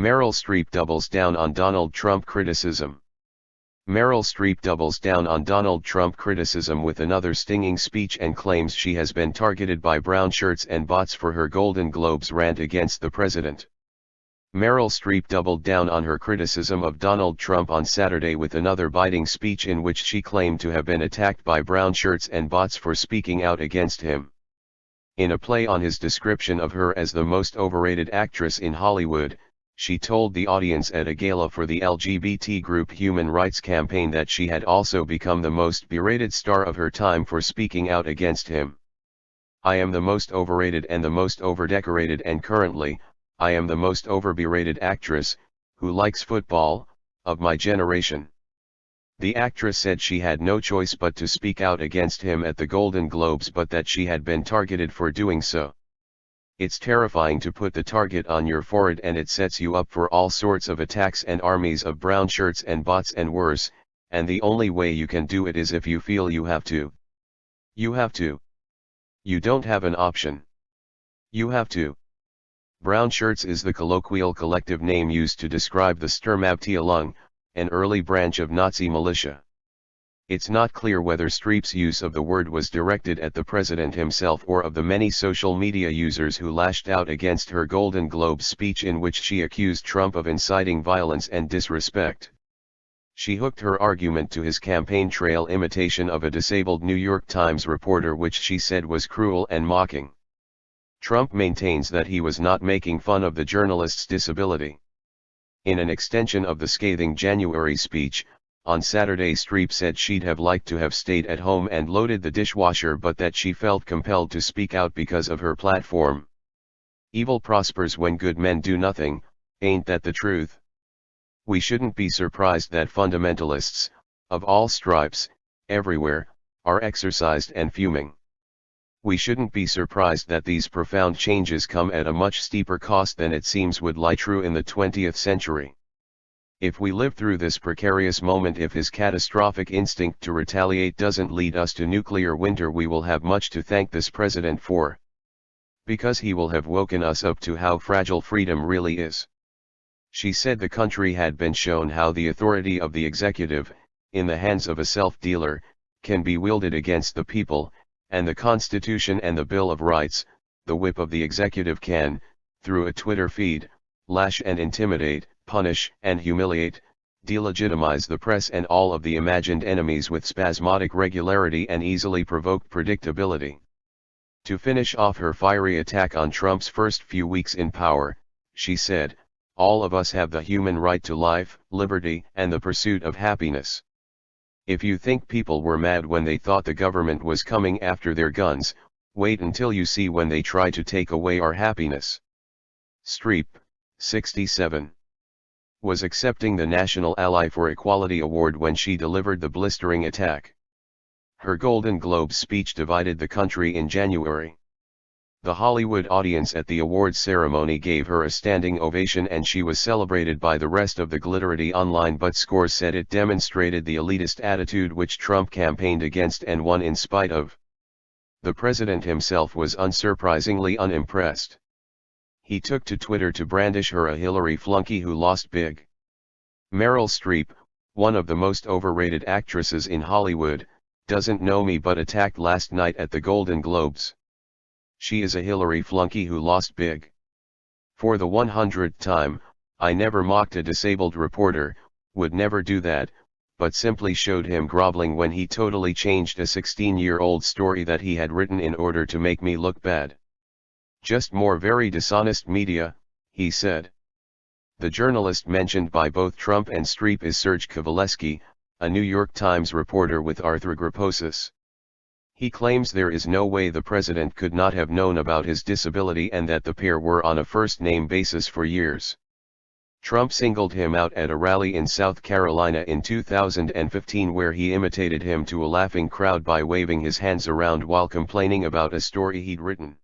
Meryl Streep doubles down on Donald Trump criticism. Meryl Streep doubles down on Donald Trump criticism with another stinging speech and claims she has been targeted by brown shirts and bots for her Golden Globes rant against the president. Meryl Streep doubled down on her criticism of Donald Trump on Saturday with another biting speech in which she claimed to have been attacked by brown shirts and bots for speaking out against him. In a play on his description of her as the most overrated actress in Hollywood, she told the audience at a gala for the LGBT group Human Rights Campaign that she had also become the most berated star of her time for speaking out against him. "I am the most overrated and the most overdecorated, and currently, I am the most overberated actress, who likes football, of my generation." The actress said she had no choice but to speak out against him at the Golden Globes, but that she had been targeted for doing so. "It's terrifying to put the target on your forehead, and it sets you up for all sorts of attacks and armies of brown shirts and bots and worse, and the only way you can do it is if you feel you have to. You have to. You don't have an option. You have to." Brown shirts is the colloquial collective name used to describe the Sturmabteilung, an early branch of Nazi militia. It's not clear whether Streep's use of the word was directed at the president himself or of the many social media users who lashed out against her Golden Globe speech in which she accused Trump of inciting violence and disrespect. She hooked her argument to his campaign trail imitation of a disabled New York Times reporter, which she said was cruel and mocking. Trump maintains that he was not making fun of the journalist's disability. In an extension of the scathing January speech, on Saturday Streep said she'd have liked to have stayed at home and loaded the dishwasher, but that she felt compelled to speak out because of her platform. "Evil prospers when good men do nothing, ain't that the truth? We shouldn't be surprised that fundamentalists, of all stripes, everywhere, are exercised and fuming. We shouldn't be surprised that these profound changes come at a much steeper cost than it seems would lie true in the 20th century. If we live through this precarious moment, if his catastrophic instinct to retaliate doesn't lead us to nuclear winter, we will have much to thank this president for. Because he will have woken us up to how fragile freedom really is." She said the country had been shown how the authority of the executive, in the hands of a self-dealer, can be wielded against the people, and the Constitution and the Bill of Rights, the whip of the executive, can, through a Twitter feed, lash and intimidate, punish and humiliate, delegitimize the press and all of the imagined enemies with spasmodic regularity and easily provoked predictability. To finish off her fiery attack on Trump's first few weeks in power, she said, "All of us have the human right to life, liberty, and the pursuit of happiness. If you think people were mad when they thought the government was coming after their guns, wait until you see when they try to take away our happiness." Streep, 67, was accepting the National Ally for Equality Award when she delivered the blistering attack. Her Golden Globe speech divided the country in January. The Hollywood audience at the awards ceremony gave her a standing ovation, and she was celebrated by the rest of the glitterati online, but scores said it demonstrated the elitist attitude which Trump campaigned against and won in spite of. The president himself was unsurprisingly unimpressed. He took to Twitter to brandish her a Hillary flunky who lost big. Meryl Streep, one of the most overrated actresses in Hollywood, doesn't know me but attacked last night at the Golden Globes. She is a Hillary flunky who lost big. For the 100th time, I never mocked a disabled reporter, would never do that, but simply showed him groveling when he totally changed a 16-year-old story that he had written in order to make me look bad. Just more very dishonest media, he said. The journalist mentioned by both Trump and Streep is Serge Kovaleski, a New York Times reporter with Arthrogryposis. He claims there is no way the president could not have known about his disability and that the pair were on a first-name basis for years. Trump singled him out at a rally in South Carolina in 2015 where he imitated him to a laughing crowd by waving his hands around while complaining about a story he'd written.